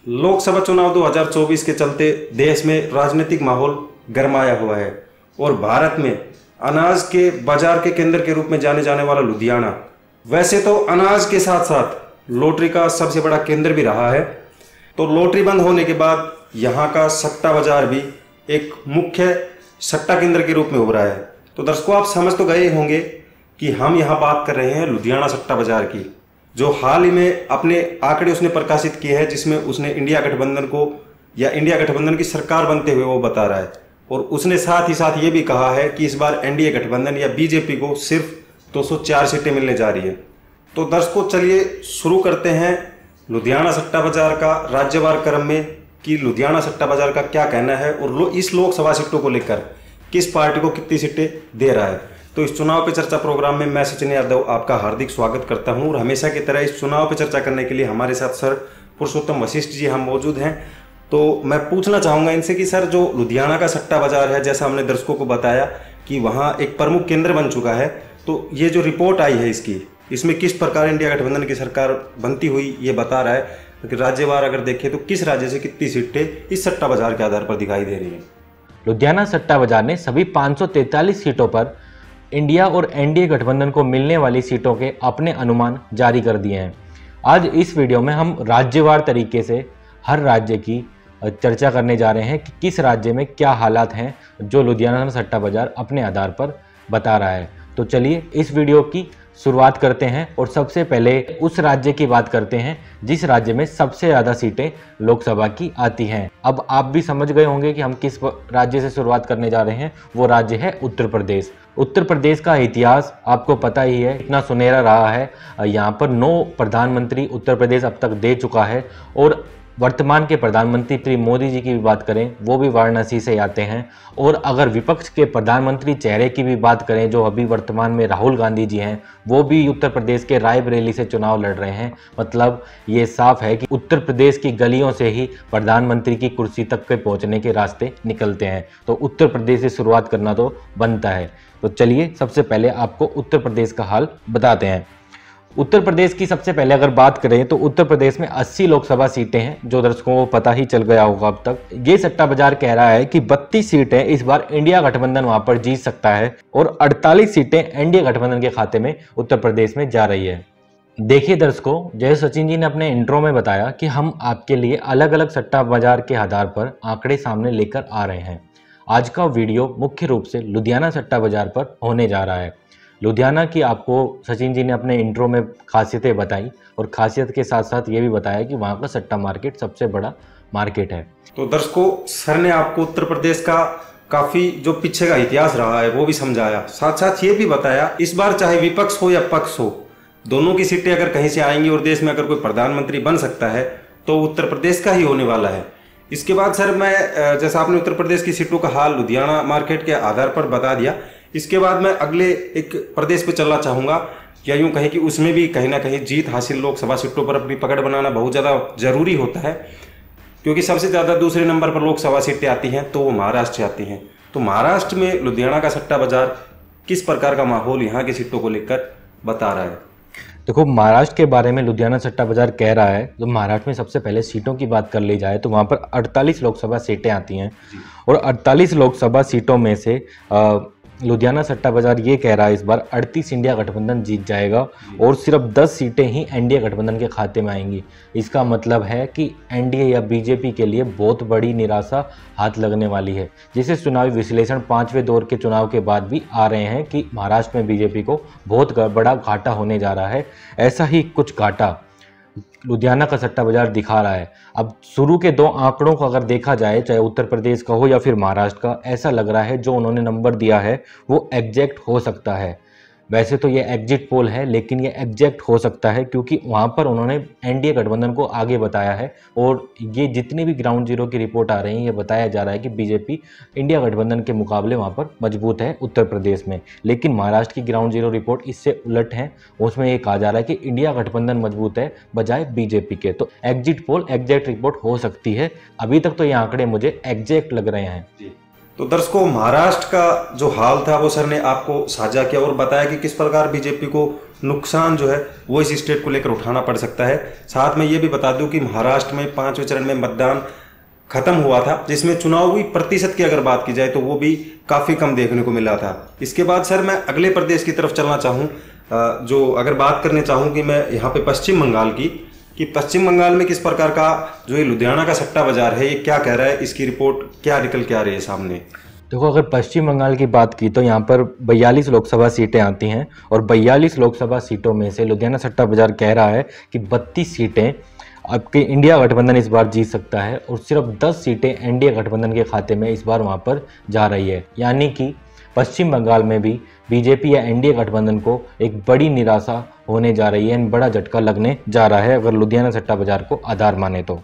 लोकसभा चुनाव 2024 के चलते देश में राजनीतिक माहौल गरमाया हुआ है और भारत में अनाज के बाजार के केंद्र के रूप में जाने जाने वाला लुधियाना वैसे तो अनाज के साथ साथ लॉटरी का सबसे बड़ा केंद्र भी रहा है। तो लॉटरी बंद होने के बाद यहाँ का सट्टा बाजार भी एक मुख्य सट्टा केंद्र के रूप में उभरा है। तो दर्शकों, आप समझ तो गए होंगे कि हम यहाँ बात कर रहे हैं लुधियाना सट्टा बाजार की, जो हाल ही में अपने आंकड़े उसने प्रकाशित किए हैं, जिसमें उसने इंडिया गठबंधन को या इंडिया गठबंधन की सरकार बनते हुए वो बता रहा है। और उसने साथ ही साथ ये भी कहा है कि इस बार एनडीए गठबंधन या बीजेपी को सिर्फ 204 सीटें मिलने जा रही है। तो दर्शकों, चलिए शुरू करते हैं लुधियाना सट्टा बाजार का राज्यवार क्रम में कि लुधियाना सट्टा बाजार का क्या कहना है और इस लोकसभा सीटों को लेकर किस पार्टी को कितनी सीटें दे रहा है। तो इस चुनाव पे चर्चा प्रोग्राम में मैं सचिन यादव आपका हार्दिक स्वागत करता हूं और हमेशा की तरह इस चुनाव पे चर्चा करने के लिए हमारे साथ सर पुरुषोत्तम वशिष्ठ जी हम मौजूद हैं। तो मैं पूछना चाहूंगा इनसे कि सर, जो लुधियाना का सट्टा बाजार है, जैसा हमने दर्शकों को बताया कि वहाँ एक प्रमुख केंद्र बन चुका है, तो ये जो रिपोर्ट आई है इसमें किस प्रकार इंडिया गठबंधन की सरकार बनती हुई ये बता रहा है कि राज्यवार अगर देखें तो किस राज्य से कितनी सीटें इस सट्टा बाजार के आधार पर दिखाई दे रही हैं। लुधियाना सट्टा बाजार ने सभी 543 सीटों पर इंडिया और एनडीए गठबंधन को मिलने वाली सीटों के अपने अनुमान जारी कर दिए हैं। आज इस वीडियो में हम राज्यवार तरीके से हर राज्य की चर्चा करने जा रहे हैं कि किस राज्य में क्या हालात हैं जो लुधियाना सट्टा बाजार अपने आधार पर बता रहा है। तो चलिए इस वीडियो की शुरुआत करते हैं और सबसे पहले उस राज्य की बात करते हैं जिस राज्य में सबसे ज़्यादा सीटें लोकसभा की आती हैं। अब आप भी समझ गए होंगे कि हम किस राज्य से शुरुआत करने जा रहे हैं। वो राज्य है उत्तर प्रदेश। उत्तर प्रदेश का इतिहास आपको पता ही है, इतना सुनहरा रहा है। यहाँ पर 9 प्रधानमंत्री उत्तर प्रदेश अब तक दे चुका है और वर्तमान के प्रधानमंत्री श्री मोदी जी की भी बात करें, वो भी वाराणसी से आते हैं। और अगर विपक्ष के प्रधानमंत्री चेहरे की भी बात करें, जो अभी वर्तमान में राहुल गांधी जी हैं, वो भी उत्तर प्रदेश के रायबरेली से चुनाव लड़ रहे हैं। मतलब ये साफ है कि उत्तर प्रदेश की गलियों से ही प्रधानमंत्री की कुर्सी तक के पहुंचने के रास्ते निकलते हैं। तो उत्तर प्रदेश से शुरुआत करना तो बनता है। तो चलिए सबसे पहले आपको उत्तर प्रदेश का हाल बताते हैं। उत्तर प्रदेश की सबसे पहले अगर बात करें तो उत्तर प्रदेश में 80 लोकसभा सीटें हैं, जो दर्शकों को पता ही चल गया होगा अब तक। ये सट्टा बाजार कह रहा है कि 32 सीटें इस बार इंडिया गठबंधन वहां पर जीत सकता है और 48 सीटें एनडीए गठबंधन के खाते में उत्तर प्रदेश में जा रही है। देखिए दर्शकों, जैसे सचिन जी ने अपने इंट्रो में बताया कि हम आपके लिए अलग अलग सट्टा बाजार के आधार पर आंकड़े सामने लेकर आ रहे हैं। आज का वीडियो मुख्य रूप से लुधियाना सट्टा बाजार पर होने जा रहा है। लुधियाना की आपको सचिन जी ने अपने इंट्रो में खासियतें बताई और खासियत के साथ साथ ये भी बताया कि वहाँ का सट्टा मार्केट सबसे बड़ा मार्केट है। तो दर्शकों, सर ने आपको उत्तर प्रदेश का काफी जो पीछे का इतिहास रहा है वो भी समझाया, साथ साथ ये भी बताया इस बार चाहे विपक्ष हो या पक्ष हो, दोनों की सीटें अगर कहीं से आएंगी और देश में अगर कोई प्रधानमंत्री बन सकता है तो उत्तर प्रदेश का ही होने वाला है। इसके बाद सर, मैं जैसा आपने उत्तर प्रदेश की सीटों का हाल लुधियाना मार्केट के आधार पर बता दिया, इसके बाद मैं अगले एक प्रदेश पे चलना चाहूँगा, या यूँ कहें कि उसमें भी कहीं ना कहीं जीत हासिल लोकसभा सीटों पर अपनी पकड़ बनाना बहुत ज़्यादा जरूरी होता है, क्योंकि सबसे ज़्यादा दूसरे नंबर पर लोकसभा सीटें आती हैं तो वो महाराष्ट्र से आती हैं। तो महाराष्ट्र में लुधियाना का सट्टा बाजार किस प्रकार का माहौल यहाँ की सीटों को लेकर बता रहा है। देखो, महाराष्ट्र के बारे में लुधियाना सट्टा बाजार कह रहा है, तो महाराष्ट्र में सबसे पहले सीटों की बात कर ली जाए तो वहाँ पर 48 लोकसभा सीटें आती हैं और 48 लोकसभा सीटों में से लुधियाना सट्टा बाजार ये कह रहा है इस बार 38 इंडिया गठबंधन जीत जाएगा और सिर्फ 10 सीटें ही एनडीए गठबंधन के खाते में आएंगी। इसका मतलब है कि एनडीए या बीजेपी के लिए बहुत बड़ी निराशा हाथ लगने वाली है, जिसे चुनावी विश्लेषण 5वें दौर के चुनाव के बाद भी आ रहे हैं कि महाराष्ट्र में बीजेपी को बहुत बड़ा घाटा होने जा रहा है। ऐसा ही कुछ घाटा लुधियाना का सट्टा बाजार दिखा रहा है। अब शुरू के 2 आंकड़ों को अगर देखा जाए, चाहे उत्तर प्रदेश का हो या फिर महाराष्ट्र का, ऐसा लग रहा है जो उन्होंने नंबर दिया है वो एग्जैक्ट हो सकता है। वैसे तो ये एग्जिट पोल है, लेकिन ये एग्जैक्ट हो सकता है क्योंकि वहाँ पर उन्होंने एनडीए गठबंधन को आगे बताया है और ये जितनी भी ग्राउंड जीरो की रिपोर्ट आ रही है, ये बताया जा रहा है कि बीजेपी इंडिया गठबंधन के मुकाबले वहाँ पर मजबूत है उत्तर प्रदेश में। लेकिन महाराष्ट्र की ग्राउंड जीरो रिपोर्ट इससे उलट है, उसमें ये कहा जा रहा है कि इंडिया गठबंधन मजबूत है बजाय बीजेपी के। तो एग्जिट पोल एग्जैक्ट रिपोर्ट हो सकती है। अभी तक तो ये आंकड़े मुझे एग्जैक्ट लग रहे हैं। तो दर्शकों, महाराष्ट्र का जो हाल था वो सर ने आपको साझा किया और बताया कि किस प्रकार बीजेपी को नुकसान जो है वो इस स्टेट को लेकर उठाना पड़ सकता है। साथ में ये भी बता दूं कि महाराष्ट्र में 5वें चरण में मतदान खत्म हुआ था, जिसमें चुनावी प्रतिशत की अगर बात की जाए तो वो भी काफ़ी कम देखने को मिला था। इसके बाद सर मैं अगले प्रदेश की तरफ चलना चाहूँ, जो अगर बात करने चाहूँ कि मैं यहाँ पे पश्चिम बंगाल की, कि पश्चिम बंगाल में किस प्रकार का जो ये लुधियाना का सट्टा बाजार है ये क्या कह रहा है, इसकी रिपोर्ट क्या निकल के आ रही है सामने। देखो, अगर पश्चिम बंगाल की बात की तो यहाँ पर 42 लोकसभा सीटें आती हैं और 42 लोकसभा सीटों में से लुधियाना सट्टा बाजार कह रहा है कि 32 सीटें आपके इंडिया गठबंधन इस बार जीत सकता है और सिर्फ 10 सीटें एनडीए गठबंधन के खाते में इस बार वहाँ पर जा रही है। यानी कि पश्चिम बंगाल में भी बीजेपी या एनडीए गठबंधन को एक बड़ी निराशा होने जा रही है, बड़ा झटका लगने जा रहा है अगर लुधियाना सट्टा बाजार को आधार माने तो।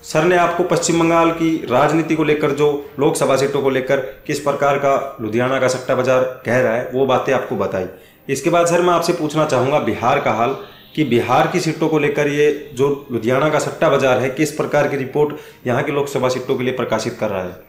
सर ने आपको पश्चिम बंगाल की राजनीति को लेकर, जो लोकसभा सीटों को लेकर किस प्रकार का लुधियाना का सट्टा बाजार कह रहा है वो बातें आपको बताई। इसके बाद सर मैं आपसे पूछना चाहूँगा बिहार का हाल, कि बिहार की सीटों को लेकर ये जो लुधियाना का सट्टा बाजार है किस प्रकार की रिपोर्ट यहाँ की लोकसभा सीटों के लिए प्रकाशित कर रहा है।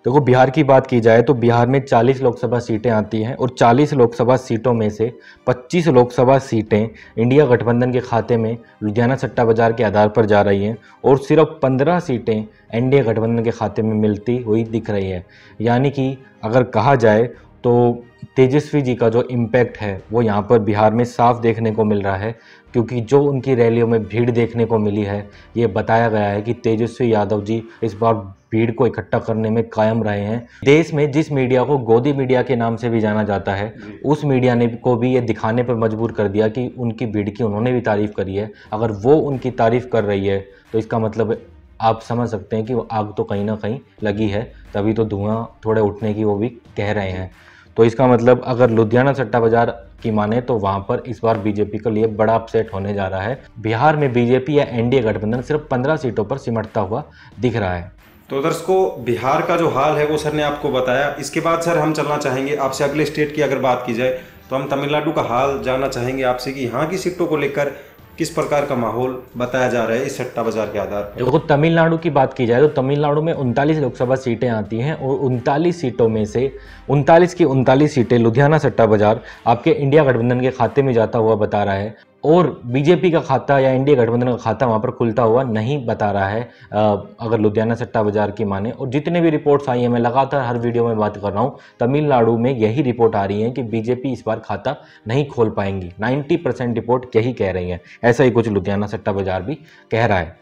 देखो, बिहार की बात की जाए तो बिहार में 40 लोकसभा सीटें आती हैं और 40 लोकसभा सीटों में से 25 लोकसभा सीटें इंडिया गठबंधन के खाते में लुधियाना सट्टा बाजार के आधार पर जा रही हैं और सिर्फ 15 सीटें एनडीए गठबंधन के खाते में मिलती हुई दिख रही है। यानी कि अगर कहा जाए तो तेजस्वी जी का जो इम्पैक्ट है वो यहाँ पर बिहार में साफ देखने को मिल रहा है, क्योंकि जो उनकी रैलियों में भीड़ देखने को मिली है ये बताया गया है कि तेजस्वी यादव जी इस बार भीड़ को इकट्ठा करने में कायम रहे हैं। देश में जिस मीडिया को गोदी मीडिया के नाम से भी जाना जाता है उस मीडिया ने को भी ये दिखाने पर मजबूर कर दिया कि उनकी भीड़ की उन्होंने भी तारीफ करी है। अगर वो उनकी तारीफ कर रही है तो इसका मतलब आप समझ सकते हैं कि वो आग तो कहीं ना कहीं लगी है, तभी तो धुआं थोड़े उठने की वो भी कह रहे हैं। तो इसका मतलब अगर लुधियाना सट्टा बाजार की माने तो वहां पर इस बार बीजेपी के लिए बड़ा अपसेट होने जा रहा है। बिहार में बीजेपी या एनडीए गठबंधन सिर्फ 15 सीटों पर सिमटता हुआ दिख रहा है। तो दर्शकों, बिहार का जो हाल है वो सर ने आपको बताया। इसके बाद सर हम चलना चाहेंगे आपसे अगले स्टेट की अगर बात की जाए तो हम तमिलनाडु का हाल जानना चाहेंगे आपसे कि यहाँ की सीटों को लेकर किस प्रकार का माहौल बताया जा रहा है इस सट्टा बाजार के आधार पर। देखो, तमिलनाडु की बात की जाए तो तमिलनाडु में 39 लोकसभा सीटें आती हैं और 39 सीटों में से 39 की 39 सीटें लुधियाना सट्टा बाजार आपके इंडिया गठबंधन के खाते में जाता हुआ बता रहा है और बीजेपी का खाता या इंडिया गठबंधन का खाता वहाँ पर खुलता हुआ नहीं बता रहा है अगर लुधियाना सट्टा बाजार की माने। और जितने भी रिपोर्ट्स आई हैं, मैं लगातार हर वीडियो में बात कर रहा हूँ, तमिलनाडु में यही रिपोर्ट आ रही है कि बीजेपी इस बार खाता नहीं खोल पाएंगी। 90% रिपोर्ट यही कह रही है। ऐसा ही कुछ लुधियाना सट्टा बाजार भी कह रहा है।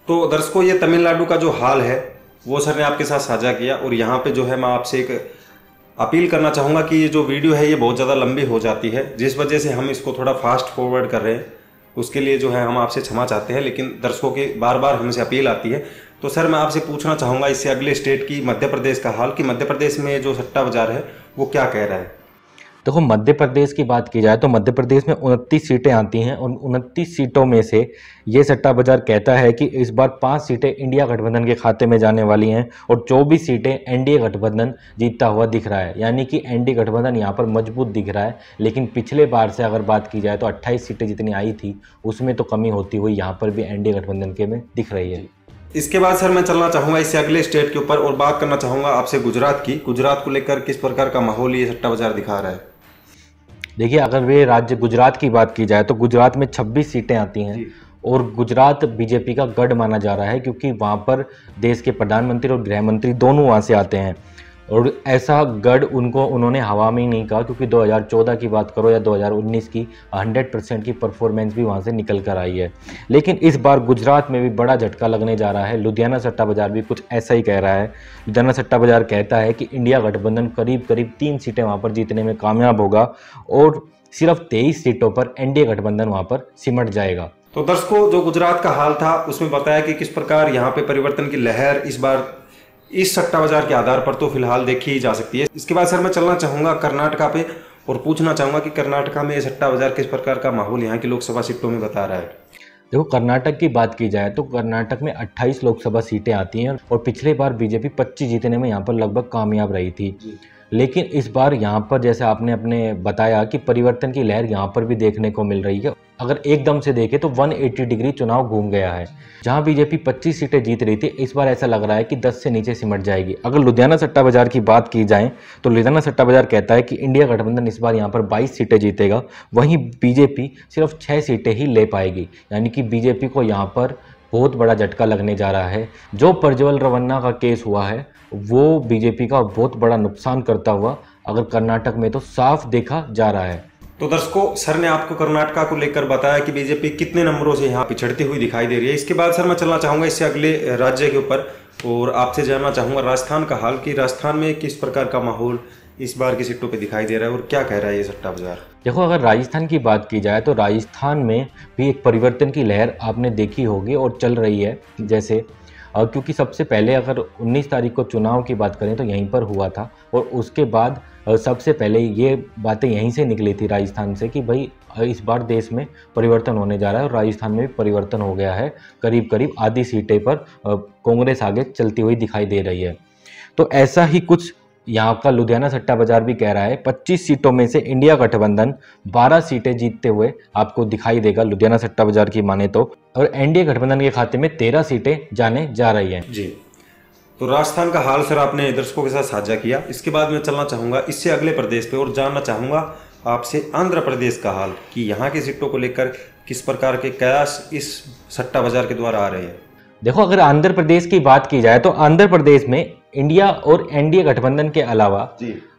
तो दर्शकों, ये तमिलनाडु का जो हाल है वो सर ने आपके साथ साझा किया और यहाँ पे जो है मैं आपसे एक अपील करना चाहूँगा कि ये जो वीडियो है ये बहुत ज़्यादा लंबी हो जाती है, जिस वजह से हम इसको थोड़ा फास्ट फॉरवर्ड कर रहे हैं। उसके लिए जो है हम आपसे क्षमा चाहते हैं, लेकिन दर्शकों की बार बार हमसे अपील आती है। तो सर मैं आपसे पूछना चाहूँगा इससे अगले स्टेट की मध्य प्रदेश का हाल, कि मध्य प्रदेश में जो सट्टा बाजार है वो क्या कह रहा है। देखो, मध्य प्रदेश की बात की जाए तो मध्य प्रदेश में 29 सीटें आती हैं और 29 सीटों में से ये सट्टा बाजार कहता है कि इस बार 5 सीटें इंडिया गठबंधन के खाते में जाने वाली हैं और 24 सीटें एनडीए गठबंधन जीतता हुआ दिख रहा है। यानी कि एनडीए गठबंधन यहाँ पर मजबूत दिख रहा है। लेकिन पिछले बार से अगर बात की जाए तो 28 सीटें जितनी आई थी उसमें तो कमी होती हुई यहाँ पर भी एनडीए गठबंधन के में दिख रही है। इसके बाद सर मैं चलना चाहूँगा इससे अगले स्टेट के ऊपर और बात करना चाहूँगा आपसे गुजरात की। गुजरात को लेकर किस प्रकार का माहौल ये सट्टा बाजार दिखा रहा है। देखिए, अगर वे राज्य गुजरात की बात की जाए तो गुजरात में 26 सीटें आती हैं और गुजरात बीजेपी का गढ़ माना जा रहा है, क्योंकि वहाँ पर देश के प्रधानमंत्री और गृह मंत्री दोनों वहाँ से आते हैं। और ऐसा गढ़ उन्होंने हवा में ही नहीं कहा, क्योंकि 2014 की बात करो या 2019 की 100% की परफॉर्मेंस भी वहाँ से निकल कर आई है। लेकिन इस बार गुजरात में भी बड़ा झटका लगने जा रहा है। लुधियाना सट्टा बाजार भी कुछ ऐसा ही कह रहा है। लुधियाना सट्टा बाजार कहता है कि इंडिया गठबंधन करीब 3 सीटें वहाँ पर जीतने में कामयाब होगा और सिर्फ 23 सीटों पर एनडीए गठबंधन वहाँ पर सिमट जाएगा। तो दर्शकों, जो गुजरात का हाल था उसमें बताया कि किस प्रकार यहाँ पे परिवर्तन की लहर इस बार इस सट्टा बाजार के आधार पर तो फिलहाल देखी ही जा सकती है। इसके बाद सर मैं चलना चाहूँगा कर्नाटका पे और पूछना चाहूँगा कि कर्नाटका में सट्टा बाजार किस प्रकार का माहौल यहाँ की लोकसभा सीटों में बता रहा है। देखो, कर्नाटक की बात की जाए तो कर्नाटक में 28 लोकसभा सीटें आती हैं और पिछले बार बीजेपी 25 जीतने में यहाँ पर लगभग कामयाब रही थी। लेकिन इस बार यहाँ पर जैसे आपने अपने बताया कि परिवर्तन की लहर यहाँ पर भी देखने को मिल रही है। अगर एकदम से देखें तो 180 डिग्री चुनाव घूम गया है। जहाँ बीजेपी 25 सीटें जीत रही थी, इस बार ऐसा लग रहा है कि 10 से नीचे सिमट जाएगी। अगर लुधियाना सट्टा बाजार की बात की जाए तो लुधियाना सट्टा बाजार कहता है कि इंडिया गठबंधन इस बार यहाँ पर 22 सीटें जीतेगा, वहीं बीजेपी सिर्फ 6 सीटें ही ले पाएगी। यानी कि बीजेपी को यहाँ पर बहुत बड़ा झटका लगने जा रहा है। जो प्रज्वल रवन्ना का केस हुआ है वो बीजेपी का बहुत बड़ा नुकसान करता हुआ अगर कर्नाटक में तो साफ देखा जा रहा है। तो दर्शकों, सर ने आपको कर्नाटका को लेकर बताया कि बीजेपी कितने नंबरों से यहाँ पिछड़ती हुई दिखाई दे रही है। इसके बाद सर मैं चलना चाहूँगा इससे अगले राज्य के ऊपर और आपसे जानना चाहूँगा राजस्थान का हाल, कि राजस्थान में किस प्रकार का माहौल इस बार की सीटों पे दिखाई दे रहा है और क्या कह रहा है ये सट्टा बाजार। देखो, अगर राजस्थान की बात की जाए तो राजस्थान में भी एक परिवर्तन की लहर आपने देखी होगी और चल रही है। जैसे क्योंकि सबसे पहले अगर 19 तारीख को चुनाव की बात करें तो यहीं पर हुआ था और उसके बाद सबसे पहले ये बातें यहीं से निकली थी राजस्थान से कि भाई इस बार देश में परिवर्तन होने जा रहा है और राजस्थान में भी परिवर्तन हो गया है। करीब करीब आधी सीटें पर कांग्रेस आगे चलती हुई दिखाई दे रही है। तो ऐसा ही कुछ यहाँ का लुधियाना सट्टा बाजार भी कह रहा है। 25 सीटों में से इंडिया गठबंधन 12 सीटें जीतते हुए आपको दिखाई देगा लुधियाना सट्टा बाजार की माने तो, और एनडीए गठबंधन के खाते में 13 सीटें जाने जा रही हैं। जी, तो राजस्थान का हाल सर आपने दर्शकों के साथ साझा किया। इसके बाद मैं चलना चाहूँगा इससे अगले प्रदेश पे और जानना चाहूँगा आपसे आंध्र प्रदेश का हाल, कि यहाँ की सीटों को लेकर किस प्रकार के कयास इस सट्टा बाजार के द्वारा आ रहे हैं। देखो, अगर आंध्र प्रदेश की बात की जाए तो आंध्र प्रदेश में इंडिया और एनडीए गठबंधन के अलावा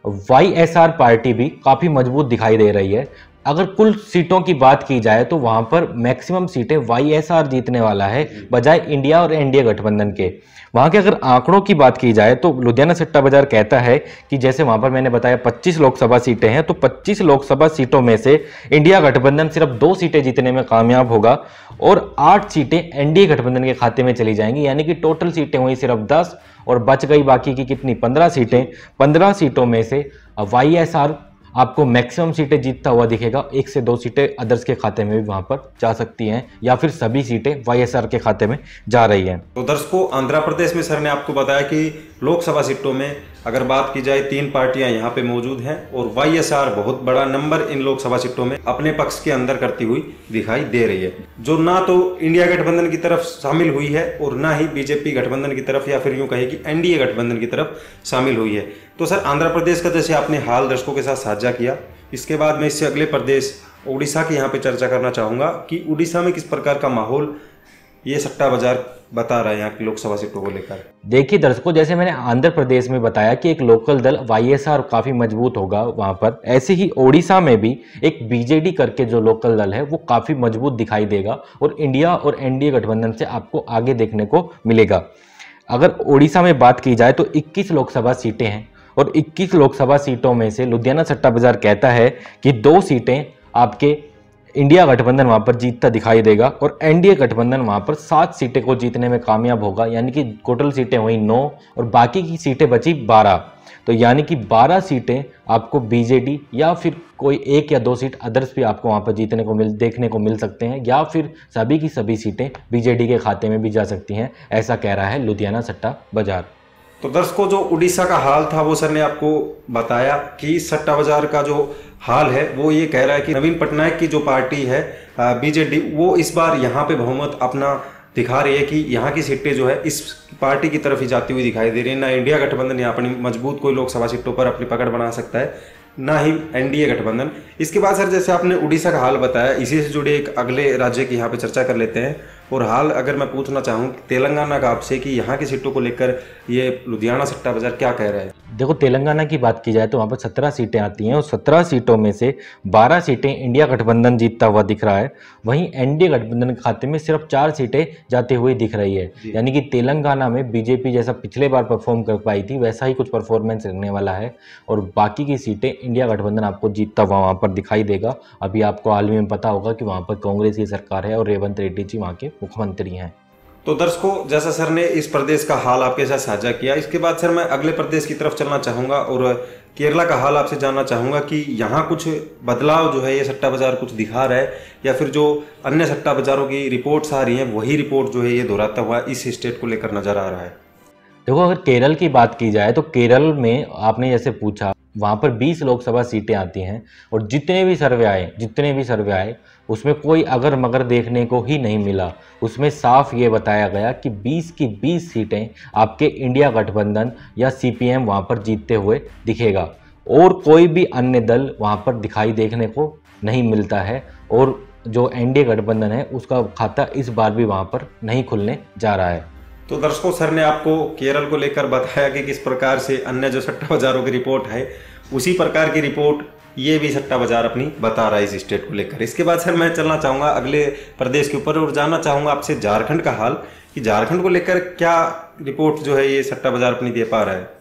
वाईएसआर पार्टी भी काफी मजबूत दिखाई दे रही है। अगर कुल सीटों की बात की जाए तो वहां पर मैक्सिमम सीटें वाईएसआर जीतने वाला है बजाय इंडिया और एनडीए गठबंधन के। वहां के अगर आंकड़ों की बात की जाए तो लुधियाना सट्टा बाजार कहता है कि जैसे वहां पर मैंने बताया 25 लोकसभा सीटें हैं, तो 25 लोकसभा सीटों में से इंडिया गठबंधन सिर्फ 2 सीटें जीतने में कामयाब होगा और 8 सीटें एनडीए गठबंधन के खाते में चली जाएंगी। यानी कि टोटल सीटें हुई सिर्फ 10 और बच गई बाकी की कितनी 15 सीटें। 15 सीटों में से वाईएसआर आपको मैक्सिमम सीटें जीतता हुआ दिखेगा। 1 से 2 सीटें अदर्स के खाते में भी वहां पर जा सकती हैं या फिर सभी सीटें वाईएसआर के खाते में जा रही हैं। तो दर्शकों, आंध्र प्रदेश में सर ने आपको बताया कि लोकसभा सीटों में अगर बात की जाए 3 पार्टियां यहाँ पे मौजूद हैं और वाईएसआर बहुत बड़ा नंबर इन लोकसभा सीटों में अपने पक्ष के अंदर करती हुई दिखाई दे रही है, जो ना तो इंडिया गठबंधन की तरफ शामिल हुई है और ना ही बीजेपी गठबंधन की तरफ या फिर यूं कहे कि एनडीए गठबंधन की तरफ शामिल हुई है। तो सर, आंध्र प्रदेश का जैसे आपने हाल दर्शकों के साथ साझा किया, इसके बाद मैं इससे अगले प्रदेश उड़ीसा के यहाँ पे चर्चा करना चाहूँगा कि उड़ीसा में किस प्रकार का माहौल ये सट्टा बाजार बता रहा है यहाँ की लोकसभा सीटों को लेकर। देखिए दर्शकों, जैसे मैंने आंध्र प्रदेश में बताया कि एक लोकल दल वाईएसआर काफी मजबूत होगा वहां पर, ऐसे ही ओडिशा में भी एक बीजेडी करके जो लोकल दल है वो काफी मजबूत दिखाई देगा और इंडिया और एनडीए गठबंधन से आपको आगे देखने को मिलेगा। अगर ओडिशा में बात की जाए तो 21 लोकसभा सीटें हैं और 21 लोकसभा सीटों में से लुधियाना सट्टा बाजार कहता है कि 2 सीटें आपके इंडिया गठबंधन वहां पर जीतता दिखाई देगा और एनडीए गठबंधन वहां पर 7 सीटें को जीतने में कामयाब होगा। यानी कि टोटल सीटें हुई 9 और बाकी की सीटें बची 12। तो यानी कि 12 सीटें आपको बीजेडी या फिर कोई 1 या 2 सीट अदर्स भी आपको वहां पर देखने को मिल सकते हैं, या फिर सभी की सभी सीटें बीजेडी के खाते में भी जा सकती हैं। ऐसा कह रहा है लुधियाना सट्टा बाजार। तो दर्शकों, जो उड़ीसा का हाल था वो सर ने आपको बताया कि सट्टा बाजार का जो हाल है वो ये कह रहा है कि नवीन पटनायक की जो पार्टी है बीजेडी, वो इस बार यहाँ पे बहुमत अपना दिखा रही है कि यहाँ की सीटें जो है इस पार्टी की तरफ ही जाती हुई दिखाई दे रही है। ना इंडिया गठबंधन यहाँ अपनी मजबूत कोई लोकसभा सीटों पर अपनी पकड़ बना सकता है, ना ही एनडीए गठबंधन। इसके बाद सर जैसे आपने उड़ीसा का हाल बताया, इसी से जुड़े एक अगले राज्य की यहाँ पे चर्चा कर लेते हैं। और हाल अगर मैं पूछना चाहूँ तेलंगाना का आपसे कि यहाँ की सीटों को लेकर ये लुधियाना सट्टा बाजार क्या कह रहा है। देखो, तेलंगाना की बात की जाए तो वहाँ पर 17 सीटें आती हैं और 17 सीटों में से 12 सीटें इंडिया गठबंधन जीतता हुआ दिख रहा है। वहीं एनडीए गठबंधन के खाते में सिर्फ 4 सीटें जाती हुई दिख रही है। यानी कि तेलंगाना में बीजेपी जैसा पिछले बार परफॉर्म कर पाई थी वैसा ही कुछ परफॉर्मेंस रहने वाला है और बाकी की सीटें इंडिया गठबंधन आपको जीतता हुआ वहाँ पर दिखाई देगा। अभी आपको हाल में पता होगा कि वहाँ पर कांग्रेस की सरकार है और रेवंत रेड्डी जी वहाँ के मुख्यमंत्री हैं। तो दर्शकों, जैसा सर ने इस प्रदेश का हाल आपके साथ साझा किया, इसके बाद सर मैं अगले प्रदेश की तरफ चलना चाहूँगा और केरला का हाल आपसे जानना चाहूँगा कि यहाँ कुछ बदलाव जो है ये सट्टा बाजार कुछ दिखा रहा है या फिर जो अन्य सट्टा बाजारों की रिपोर्ट्स आ रही हैं वही रिपोर्ट जो है ये दोहराता हुआ इस स्टेट को लेकर नजर आ रहा है। देखो, अगर केरल की बात की जाए तो केरल में आपने जैसे पूछा वहाँ पर 20 लोकसभा सीटें आती हैं और जितने भी सर्वे आए उसमें कोई अगर मगर देखने को ही नहीं मिला। उसमें साफ ये बताया गया कि 20 की 20 सीटें आपके इंडिया गठबंधन या सीपीएम वहाँ पर जीतते हुए दिखेगा और कोई भी अन्य दल वहाँ पर दिखाई देखने को नहीं मिलता है और जो एनडीए गठबंधन है उसका खाता इस बार भी वहाँ पर नहीं खुलने जा रहा है। तो दर्शकों, सर ने आपको केरल को लेकर बताया कि किस प्रकार से अन्य जो सट्टा बाजारों की रिपोर्ट है उसी प्रकार की रिपोर्ट ये भी सट्टा बाजार अपनी बता रहा है इस स्टेट को लेकर। इसके बाद सर मैं चलना चाहूँगा अगले प्रदेश के ऊपर और जानना चाहूँगा आपसे झारखंड का हाल, कि झारखंड को लेकर क्या रिपोर्ट जो है ये सट्टा बाजार अपनी दे पा रहा है।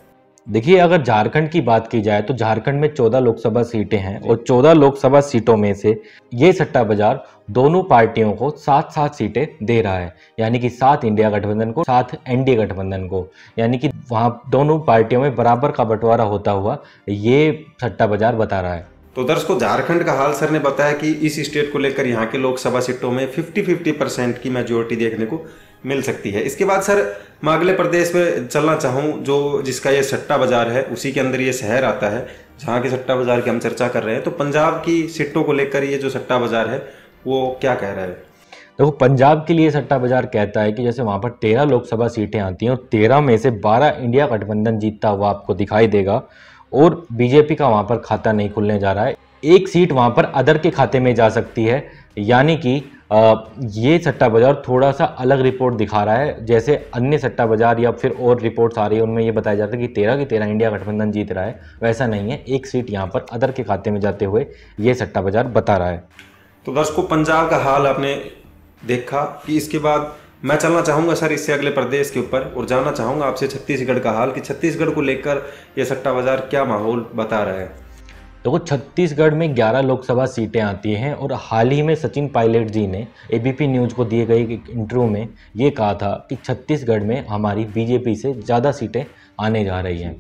देखिए, अगर झारखंड की बात की जाए तो झारखंड में 14 लोकसभा सीटें हैं और 14 लोकसभा सीटों में से ये सट्टा बाजार दोनों पार्टियों को 7-7 सीटें दे रहा है, यानी कि 7 इंडिया गठबंधन को 7 एनडीए गठबंधन को, यानी कि वहां दोनों पार्टियों में बराबर का बंटवारा होता हुआ ये सट्टा बाजार बता रहा है। तो दर्शकों, झारखंड का हाल सर ने बताया कि इस स्टेट को लेकर यहाँ के लोकसभा सीटों में 50-50% की मेजोरिटी देखने को मिल सकती है। इसके बाद सर मैं अगले प्रदेश में चलना चाहूँ जो जिसका ये सट्टा बाजार है, उसी के अंदर ये शहर आता है जहाँ के सट्टा बाजार की हम चर्चा कर रहे हैं। तो पंजाब की सीटों को लेकर ये जो सट्टा बाजार है वो क्या कह रहा है। देखो, पंजाब के लिए सट्टा बाजार कहता है कि जैसे वहां पर 13 लोकसभा सीटें आती हैं और 13 में से 12 इंडिया गठबंधन जीतता हुआ आपको दिखाई देगा और बीजेपी का वहां पर खाता नहीं खुलने जा रहा है। एक सीट वहां पर अदर के खाते में जा सकती है, यानी कि ये सट्टा बाजार थोड़ा सा अलग रिपोर्ट दिखा रहा है। जैसे अन्य सट्टा बाजार या फिर और रिपोर्ट्स आ रही है उनमें ये बताया जाता है कि 13 की 13 इंडिया गठबंधन जीत रहा है, वैसा नहीं है। एक सीट यहाँ पर अदर के खाते में जाते हुए ये सट्टा बाजार बता रहा है। तो दर्शकों, पंजाब का हाल आपने देखा कि इसके बाद मैं चलना चाहूँगा सर इससे अगले प्रदेश के ऊपर और जानना चाहूँगा आपसे छत्तीसगढ़ का हाल, कि छत्तीसगढ़ को लेकर ये सट्टा बाजार क्या माहौल बता रहा है। देखो, छत्तीसगढ़ में 11 लोकसभा सीटें आती हैं और हाल ही में सचिन पायलट जी ने एबीपी न्यूज़ को दिए गए इंटरव्यू में ये कहा था कि छत्तीसगढ़ में हमारी बीजेपी से ज़्यादा सीटें आने जा रही हैं।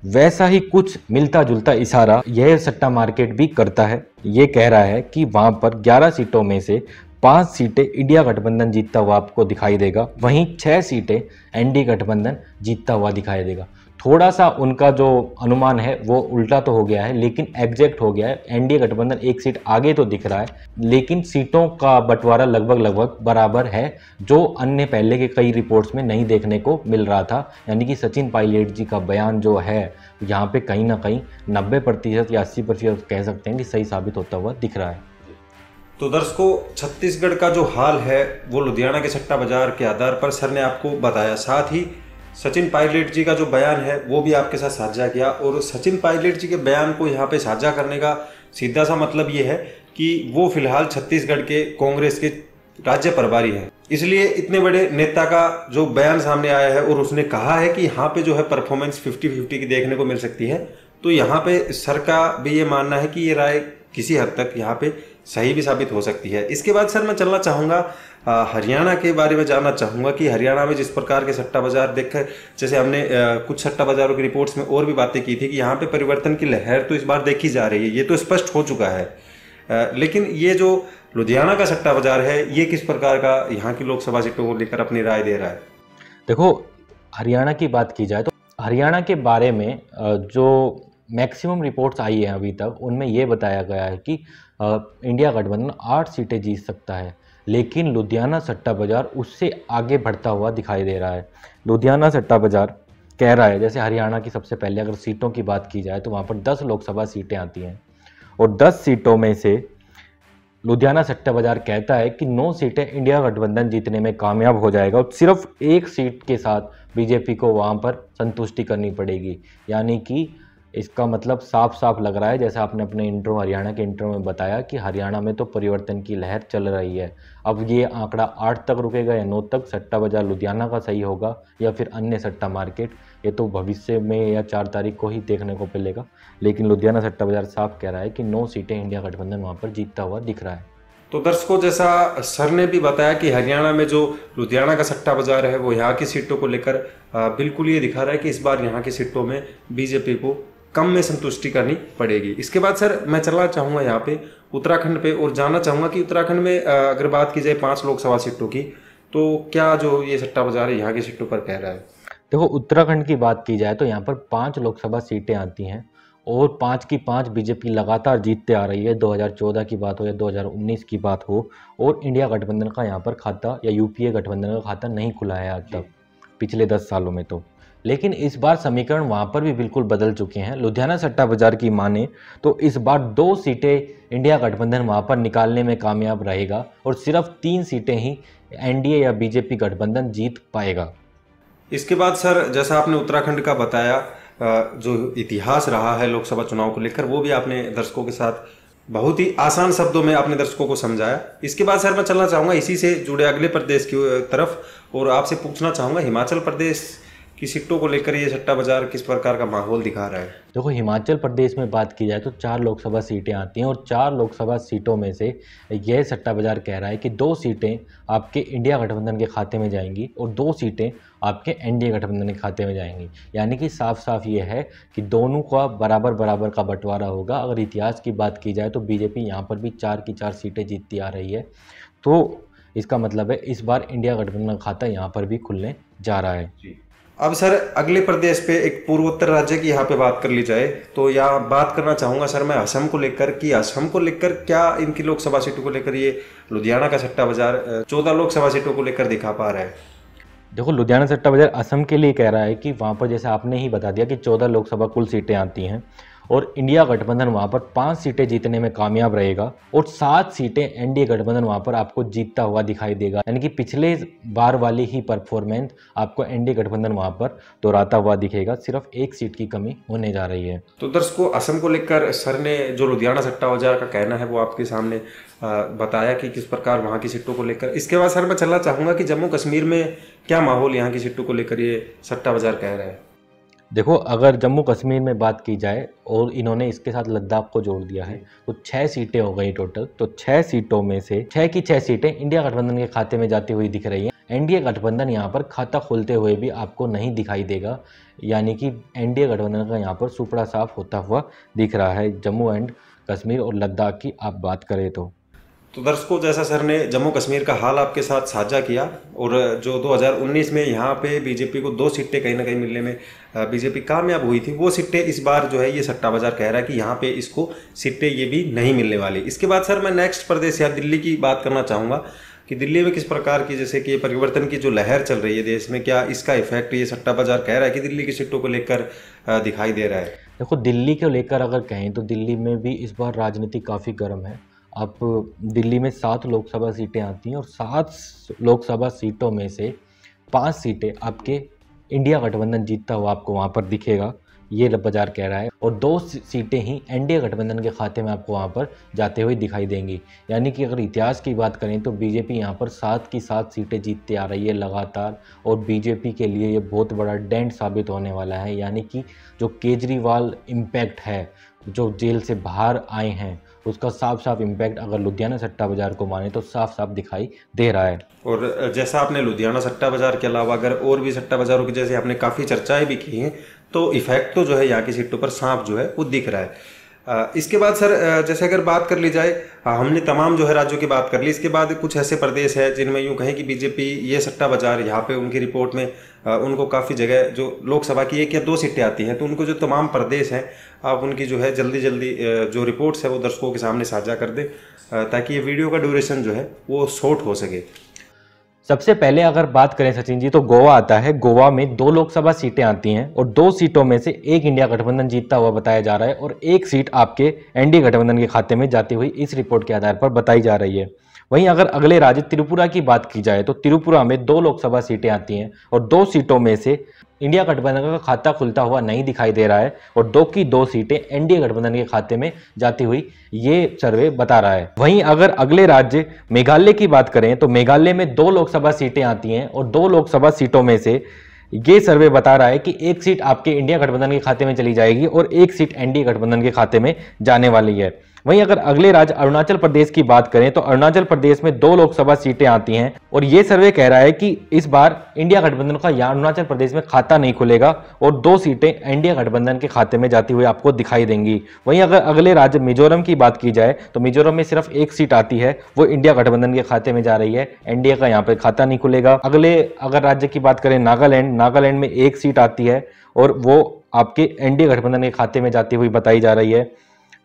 वैसा ही कुछ मिलता जुलता इशारा यह सट्टा मार्केट भी करता है। ये कह रहा है कि वहाँ पर 11 सीटों में से 5 सीटें इंडिया गठबंधन जीतता हुआ आपको दिखाई देगा, वहीं 6 सीटें एनडीए गठबंधन जीतता हुआ दिखाई देगा। थोड़ा सा उनका जो अनुमान है वो उल्टा तो हो गया है, लेकिन एग्जैक्ट हो गया है। एनडीए गठबंधन एक सीट आगे तो दिख रहा है, लेकिन सीटों का बंटवारा लगभग बराबर है, जो अन्य पहले के कई रिपोर्ट्स में नहीं देखने को मिल रहा था। यानी कि सचिन पायलट जी का बयान जो है यहाँ पे कहीं ना कहीं 90% या 80% कह सकते हैं कि सही साबित होता हुआ दिख रहा है। तो दर्शकों, छत्तीसगढ़ का जो हाल है वो लुधियाना के सट्टा बाजार के आधार पर सर ने आपको बताया। साथ ही सचिन पायलट जी का जो बयान है वो भी आपके साथ साझा किया और सचिन पायलट जी के बयान को यहाँ पे साझा करने का सीधा सा मतलब ये है कि वो फिलहाल छत्तीसगढ़ के कांग्रेस के राज्य प्रभारी है, इसलिए इतने बड़े नेता का जो बयान सामने आया है और उसने कहा है कि यहाँ पे जो है परफॉर्मेंस 50-50 की देखने को मिल सकती है। तो यहाँ पे सर का भी ये मानना है कि ये राय किसी हद तक यहाँ पे सही भी साबित हो सकती है। इसके बाद सर मैं चलना चाहूँगा हरियाणा के बारे में जानना चाहूँगा कि हरियाणा में जिस प्रकार के सट्टा बाजार देखकर, जैसे हमने कुछ सट्टा बाजारों की रिपोर्ट्स में और भी बातें की थी कि यहाँ पे परिवर्तन की लहर तो इस बार देखी जा रही है, ये तो स्पष्ट हो चुका है। लेकिन ये जो लुधियाना का सट्टा बाजार है ये किस प्रकार का यहाँ की लोकसभा सीटों को लेकर अपनी राय दे रहा है। देखो, हरियाणा की बात की जाए तो हरियाणा के बारे में जो मैक्सिमम रिपोर्ट्स आई हैं अभी तक, उनमें ये बताया गया है कि इंडिया गठबंधन 8 सीटें जीत सकता है, लेकिन लुधियाना सट्टा बाजार उससे आगे बढ़ता हुआ दिखाई दे रहा है। लुधियाना सट्टा बाजार कह रहा है, जैसे हरियाणा की सबसे पहले अगर सीटों की बात की जाए तो वहाँ पर 10 लोकसभा सीटें आती हैं और 10 सीटों में से लुधियाना सट्टा बाजार कहता है कि 9 सीटें इंडिया गठबंधन जीतने में कामयाब हो जाएगा और सिर्फ एक सीट के साथ बीजेपी को वहाँ पर संतुष्टि करनी पड़ेगी। यानी कि इसका मतलब साफ साफ लग रहा है, जैसा आपने अपने हरियाणा के इंट्रो में बताया, कि हरियाणा में तो परिवर्तन की लहर चल रही है। अब ये आंकड़ा 8 तक रुकेगा या 9 तक, सट्टा बाजार लुधियाना का सही होगा या फिर अन्य सट्टा मार्केट, ये तो भविष्य में या 4 तारीख को ही देखने को मिलेगा। लेकिन लुधियाना सट्टा बाजार साफ कह रहा है कि 9 सीटें इंडिया गठबंधन वहाँ पर जीतता हुआ दिख रहा है। तो दर्शकों, जैसा सर ने भी बताया कि हरियाणा में जो लुधियाना का सट्टा बाजार है वो यहाँ की सीटों को लेकर बिल्कुल ये दिखा रहा है कि इस बार यहाँ की सीटों में बीजेपी को कम में संतुष्टि करनी पड़ेगी। इसके बाद सर मैं चलना चाहूँगा यहाँ पे उत्तराखंड पे और जानना चाहूँगा कि उत्तराखंड में अगर बात की जाए 5 लोकसभा सीटों की, तो क्या जो ये सट्टा बाजार है यहाँ की सीटों पर कह रहा है। देखो, उत्तराखंड की बात की जाए तो यहाँ पर 5 लोकसभा सीटें आती हैं और 5 की 5 बीजेपी लगातार जीतते आ रही है, 2014 की बात हो या 2019 की बात हो। और इंडिया गठबंधन का यहाँ पर खाता या यूपीए गठबंधन का खाता नहीं खुला है आज तक, पिछले 10 सालों में तो। लेकिन इस बार समीकरण वहाँ पर भी बिल्कुल बदल चुके हैं। लुधियाना सट्टा बाजार की माने तो इस बार 2 सीटें इंडिया गठबंधन वहाँ पर निकालने में कामयाब रहेगा और सिर्फ 3 सीटें ही एनडीए या बीजेपी गठबंधन जीत पाएगा। इसके बाद सर, जैसा आपने उत्तराखंड का बताया, जो इतिहास रहा है लोकसभा चुनाव को लेकर, वो भी आपने दर्शकों के साथ बहुत ही आसान शब्दों में अपने दर्शकों को समझाया। इसके बाद सर मैं चलना चाहूँगा इसी से जुड़े अगले प्रदेश की तरफ और आपसे पूछना चाहूँगा हिमाचल प्रदेश की सीटों को लेकर ये सट्टा बाजार किस प्रकार का माहौल दिखा रहा है। देखो, हिमाचल प्रदेश में बात की जाए तो 4 लोकसभा सीटें आती हैं और 4 लोकसभा सीटों में से यह सट्टा बाजार कह रहा है कि 2 सीटें आपके इंडिया गठबंधन के खाते में जाएंगी और 2 सीटें आपके एनडीए गठबंधन के खाते में जाएंगी। यानी कि साफ साफ ये है कि दोनों का बराबर बराबर का बंटवारा होगा। अगर इतिहास की बात की जाए तो बीजेपी यहाँ पर भी 4 की 4 सीटें जीतती आ रही है, तो इसका मतलब है इस बार इंडिया गठबंधन का खाता यहाँ पर भी खुलने जा रहा है। अब सर अगले प्रदेश पे एक पूर्वोत्तर राज्य की यहाँ पे बात कर ली जाए तो यहाँ बात करना चाहूँगा सर मैं असम को लेकर कि असम को लेकर क्या इनकी लोकसभा सीटों को लेकर ये लुधियाना का सट्टा बाजार 14 लोकसभा सीटों को लेकर दिखा पा रहा है। देखो, लुधियाना सट्टा बाजार असम के लिए कह रहा है कि वहाँ पर जैसे आपने ही बता दिया कि 14 लोकसभा कुल सीटें आती हैं और इंडिया गठबंधन वहाँ पर 5 सीटें जीतने में कामयाब रहेगा और 7 सीटें एनडीए गठबंधन वहाँ पर आपको जीतता हुआ दिखाई देगा। यानी कि पिछले बार वाली ही परफॉर्मेंस आपको एनडीए गठबंधन वहाँ पर दोहराता हुआ दिखेगा, सिर्फ 1 सीट की कमी होने जा रही है। तो दर्शकों, असम को लेकर सर ने जो लुधियाना सट्टा बाजार का कहना है वो आपके सामने बताया कि किस प्रकार वहाँ की सीटों को लेकर। इसके बाद सर मैं चलना चाहूँगा कि जम्मू कश्मीर में क्या माहौल यहाँ की सीटों को लेकर ये सट्टा बाजार कह रहा है। देखो, अगर जम्मू कश्मीर में बात की जाए और इन्होंने इसके साथ लद्दाख को जोड़ दिया है तो 6 सीटें हो गई टोटल। तो 6 सीटों में से 6 की 6 सीटें इंडिया गठबंधन के खाते में जाती हुई दिख रही हैं। एनडीए गठबंधन यहाँ पर खाता खोलते हुए भी आपको नहीं दिखाई देगा, यानी कि एनडीए गठबंधन का यहाँ पर सुपड़ा साफ होता हुआ दिख रहा है जम्मू एंड कश्मीर और लद्दाख की आप बात करें तो। दर्शकों, जैसा सर ने जम्मू कश्मीर का हाल आपके साथ साझा किया और जो 2019 में यहाँ पे बीजेपी को 2 सीटें कहीं ना कहीं मिलने में बीजेपी कामयाब हुई थी, वो सीटें इस बार जो है ये सट्टा बाजार कह रहा है कि यहाँ पे इसको सीटें ये भी नहीं मिलने वाली। इसके बाद सर मैं नेक्स्ट प्रदेश या दिल्ली की बात करना चाहूँगा कि दिल्ली में किस प्रकार की जैसे कि परिवर्तन की जो लहर चल रही है देश में, क्या इसका इफेक्ट ये सट्टा बाजार कह रहा है कि दिल्ली की सीटों को लेकर दिखाई दे रहा है। देखो, दिल्ली को लेकर अगर कहें तो दिल्ली में भी इस बार राजनीति काफ़ी गर्म है। अब दिल्ली में 7 लोकसभा सीटें आती हैं और 7 लोकसभा सीटों में से 5 सीटें आपके इंडिया गठबंधन जीतता हुआ आपको वहाँ पर दिखेगा, ये बाजार कह रहा है। और 2 सीटें ही एनडीए गठबंधन के खाते में आपको वहाँ पर जाते हुए दिखाई देंगी। यानी कि अगर इतिहास की बात करें तो बीजेपी यहाँ पर 7 की 7 सीटें जीतते आ रही है लगातार और बीजेपी के लिए ये बहुत बड़ा डेंट साबित होने वाला है। यानी कि जो केजरीवाल इम्पैक्ट है, जो जेल से बाहर आए हैं, उसका साफ साफ इम्पैक्ट अगर लुधियाना सट्टा बाजार को माने तो साफ साफ दिखाई दे रहा है। और जैसा आपने लुधियाना सट्टा बाजार के अलावा अगर और भी सट्टा बाजारों की जैसे आपने काफ़ी चर्चाएं भी की हैं तो इफेक्ट तो जो है यहाँ की सीटों पर साफ जो है वो दिख रहा है। इसके बाद सर जैसे अगर बात कर ली जाए, हमने तमाम जो है राज्यों की बात कर ली, इसके बाद कुछ ऐसे प्रदेश है जिनमें यूँ कहें कि बीजेपी ये सट्टा बाजार यहाँ पे उनकी रिपोर्ट में उनको काफ़ी जगह जो लोकसभा की 1 या 2 सीटें आती हैं, तो उनको जो तमाम प्रदेश हैं आप उनकी जो है जल्दी जल्दी जो रिपोर्ट्स है वो दर्शकों के सामने साझा कर दें ताकि ये वीडियो का ड्यूरेशन जो है वो शॉर्ट हो सके। सबसे पहले अगर बात करें सचिन जी तो गोवा आता है। गोवा में 2 लोकसभा सीटें आती हैं और 2 सीटों में से 1 इंडिया गठबंधन जीतता हुआ बताया जा रहा है और 1 सीट आपके एनडीए गठबंधन के खाते में जाती हुई इस रिपोर्ट के आधार पर बताई जा रही है। वहीं अगर अगले राज्य त्रिपुरा की बात की जाए तो त्रिपुरा में 2 लोकसभा सीटें आती हैं और 2 सीटों में से इंडिया गठबंधन का खाता खुलता हुआ नहीं दिखाई दे रहा है और 2 की 2 सीटें एनडीए गठबंधन के खाते में जाती हुई ये सर्वे बता रहा है। वहीं अगर अगले राज्य मेघालय की बात करें तो मेघालय में 2 लोकसभा सीटें आती हैं और 2 लोकसभा सीटों में से ये सर्वे बता रहा है कि 1 सीट आपके इंडिया गठबंधन के खाते में चली जाएगी और 1 सीट एनडीए गठबंधन के खाते में जाने वाली है। वहीं अगर अगले राज्य अरुणाचल प्रदेश की बात करें तो अरुणाचल प्रदेश में 2 लोकसभा सीटें आती हैं और ये सर्वे कह रहा है कि इस बार इंडिया गठबंधन का यहाँ अरुणाचल प्रदेश में खाता नहीं खुलेगा और 2 सीटें एनडीए गठबंधन के खाते में जाती हुई आपको दिखाई देंगी। वहीं अगर अगले राज्य मिजोरम की बात की जाए तो मिजोरम में सिर्फ 1 सीट आती है, वो इंडिया गठबंधन के खाते में जा रही है, एनडीए का यहाँ पे खाता नहीं खुलेगा। अगले अगर राज्य की बात करें नागालैंड में 1 सीट आती है और वो आपके एनडीए गठबंधन के खाते में जाती हुई बताई जा रही है।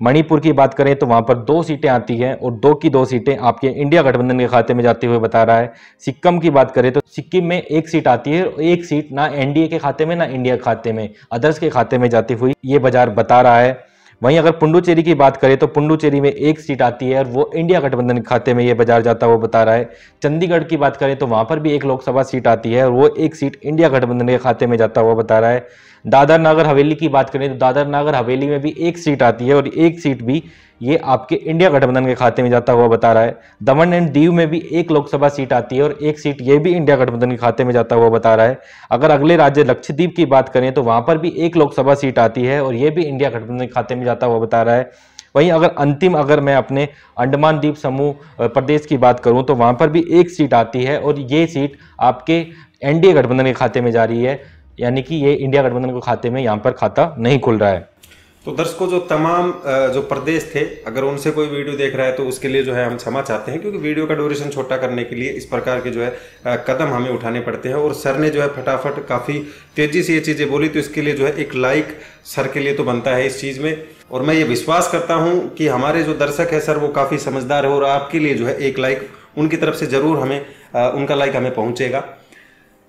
मणिपुर की बात करें तो वहां पर 2 सीटें आती हैं और 2 की 2 सीटें आपके इंडिया गठबंधन के खाते में जाते हुए बता रहा है। सिक्किम की बात करें तो सिक्किम में 1 सीट आती है और 1 सीट ना एनडीए के खाते में ना इंडिया के खाते में, अदर्स के खाते में जाती हुई ये बाजार बता रहा है। वहीं अगर पुडुचेरी की बात करें तो पुडुचेरी में 1 सीट आती है और वो इंडिया गठबंधन के खाते में ये बाजार जाता हुआ बता रहा है। चंडीगढ़ की बात करें तो वहां पर भी 1 लोकसभा सीट आती है और वो 1 सीट इंडिया गठबंधन के खाते में जाता हुआ बता रहा है। दादर नगर हवेली की बात करें तो दादर नगर हवेली में भी 1 सीट आती है और 1 सीट भी ये आपके इंडिया गठबंधन के खाते में जाता हुआ बता रहा है। दमन एंड दीव में भी 1 लोकसभा सीट आती है और 1 सीट ये भी इंडिया गठबंधन के खाते में जाता हुआ बता रहा है। अगर अगले राज्य लक्षद्वीप की बात करें तो वहां पर भी 1 लोकसभा सीट आती है और ये भी इंडिया गठबंधन के खाते में जाता हुआ बता रहा है। वहीं अगर मैं अपने अंडमान द्वीप समूह प्रदेश की बात करूं तो वहां पर भी 1 सीट आती है और ये सीट आपके एनडीए गठबंधन के खाते में जा रही है, यानी कि ये इंडिया गठबंधन के खाते में यहाँ पर खाता नहीं खुल रहा है। तो दर्शकों, जो तमाम जो प्रदेश थे, अगर उनसे कोई वीडियो देख रहा है तो उसके लिए जो है हम क्षमा चाहते हैं, क्योंकि वीडियो का ड्यूरेशन छोटा करने के लिए इस प्रकार के जो है कदम हमें उठाने पड़ते हैं। और सर ने जो है फटाफट काफ़ी तेज़ी से ये चीज़ें बोली, तो इसके लिए जो है एक लाइक सर के लिए तो बनता है इस चीज़ में। और मैं ये विश्वास करता हूँ कि हमारे जो दर्शक है सर वो काफ़ी समझदार है और आपके लिए जो है एक लाइक उनकी तरफ से ज़रूर हमें उनका लाइक हमें पहुँचेगा।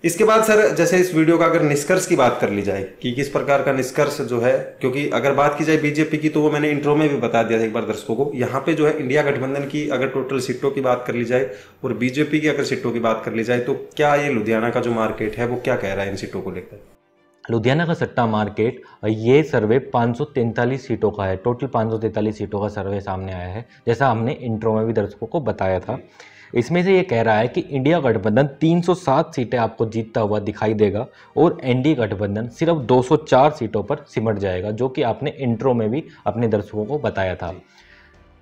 इसके बाद सर, जैसे इस वीडियो का अगर निष्कर्ष की बात कर ली जाए कि किस प्रकार का निष्कर्ष जो है, क्योंकि अगर बात की जाए बीजेपी की तो वो मैंने इंट्रो में भी बता दिया था एक बार दर्शकों को। यहाँ पे जो है इंडिया गठबंधन की अगर टोटल सीटों की बात कर ली जाए और बीजेपी की अगर सीटों की बात कर ली जाए तो क्या ये लुधियाना का जो मार्केट है वो क्या कह रहा है इन सीटों को लेकर? लुधियाना का सट्टा मार्केट, ये सर्वे 543 सीटों का है। टोटल 543 सीटों का सर्वे सामने आया है, जैसा हमने इंट्रो में भी दर्शकों को बताया था। इसमें से ये कह रहा है कि इंडिया गठबंधन 307 सीटें आपको जीतता हुआ दिखाई देगा और एनडीए गठबंधन सिर्फ 204 सीटों पर सिमट जाएगा, जो कि आपने इंट्रो में भी अपने दर्शकों को बताया था।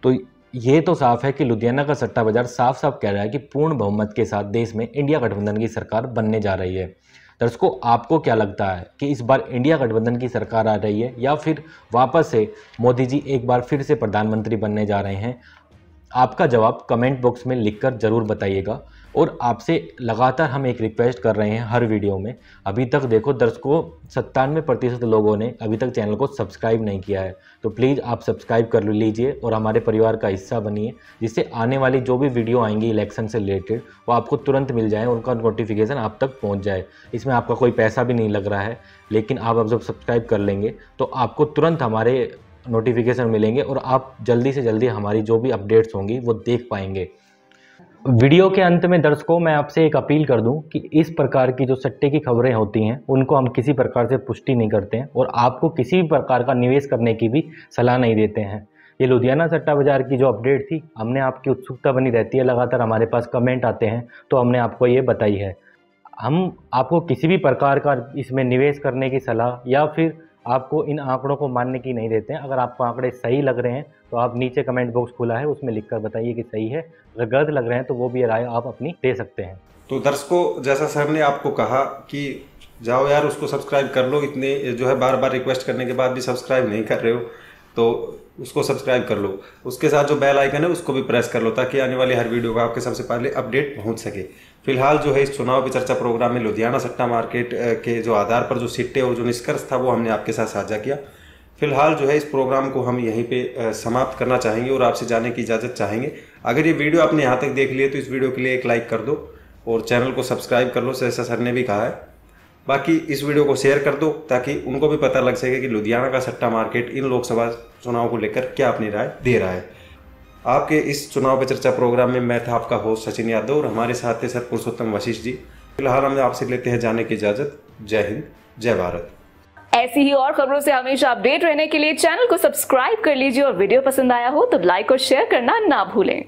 तो ये तो साफ है कि लुधियाना का सट्टा बाजार साफ साफ कह रहा है कि पूर्ण बहुमत के साथ देश में इंडिया गठबंधन की सरकार बनने जा रही है। दर्शकों, आपको क्या लगता है कि इस बार इंडिया गठबंधन की सरकार आ रही है या फिर वापस से मोदी जी एक बार फिर से प्रधानमंत्री बनने जा रहे हैं? आपका जवाब कमेंट बॉक्स में लिखकर ज़रूर बताइएगा। और आपसे लगातार हम एक रिक्वेस्ट कर रहे हैं हर वीडियो में। अभी तक देखो दर्शकों, 97% लोगों ने अभी तक चैनल को सब्सक्राइब नहीं किया है, तो प्लीज़ आप सब्सक्राइब कर लीजिए और हमारे परिवार का हिस्सा बनिए, जिससे आने वाली जो भी वीडियो आएंगी इलेक्शन से रिलेटेड वो आपको तुरंत मिल जाए, उनका नोटिफिकेशन आप तक पहुँच जाए। इसमें आपका कोई पैसा भी नहीं लग रहा है, लेकिन आप अब जब सब्सक्राइब कर लेंगे तो आपको तुरंत हमारे नोटिफिकेशन मिलेंगे और आप जल्दी से जल्दी हमारी जो भी अपडेट्स होंगी वो देख पाएंगे। वीडियो के अंत में दर्शकों, मैं आपसे एक अपील कर दूं कि इस प्रकार की जो सट्टे की खबरें होती हैं उनको हम किसी प्रकार से पुष्टि नहीं करते हैं और आपको किसी भी प्रकार का निवेश करने की भी सलाह नहीं देते हैं। ये लुधियाना सट्टा बाजार की जो अपडेट थी, हमने आपकी उत्सुकता बनी रहती है, लगातार हमारे पास कमेंट आते हैं तो हमने आपको ये बताई है। हम आपको किसी भी प्रकार का इसमें निवेश करने की सलाह या फिर आपको इन आंकड़ों को मानने की नहीं देते हैं। अगर आपको आंकड़े सही लग रहे हैं तो आप नीचे कमेंट बॉक्स खुला है, उसमें लिखकर बताइए कि सही है। अगर गलत लग रहे हैं तो वो भी राय आप अपनी दे सकते हैं। तो दर्शकों, जैसा सर ने आपको कहा कि जाओ यार उसको सब्सक्राइब कर लो, इतने जो है बार बार रिक्वेस्ट करने के बाद भी सब्सक्राइब नहीं कर रहे हो तो उसको सब्सक्राइब कर लो। उसके साथ जो बेल आइकन है उसको भी प्रेस कर लो, ताकि आने वाली हर वीडियो का आपके सबसे पहले अपडेट पहुंच सके। फिलहाल जो है इस चुनाव पे चर्चा प्रोग्राम में लुधियाना सट्टा मार्केट के जो आधार पर जो सीटें और जो निष्कर्ष था वो हमने आपके साथ साझा किया। फिलहाल जो है इस प्रोग्राम को हम यहीं पे समाप्त करना चाहेंगे और आपसे जाने की इजाज़त चाहेंगे। अगर ये वीडियो आपने यहाँ तक देख लिया तो इस वीडियो के लिए एक लाइक कर दो और चैनल को सब्सक्राइब कर लो, जैसा सर ने भी कहा है। बाकी इस वीडियो को शेयर कर दो ताकि उनको भी पता लग सके कि लुधियाना का सट्टा मार्केट इन लोकसभा चुनाव को लेकर क्या अपनी राय दे रहा है। आपके इस चुनाव पे चर्चा प्रोग्राम में मैं था आपका होस्ट सचिन यादव और हमारे साथ थे सर पुरुषोत्तम वशिष्ठ जी। फिलहाल हम आपसे लेते हैं जाने की इजाज़त। जय हिंद, जय भारत। ऐसी ही और खबरों से हमेशा अपडेट रहने के लिए चैनल को सब्सक्राइब कर लीजिए और वीडियो पसंद आया हो तो लाइक और शेयर करना ना भूलें।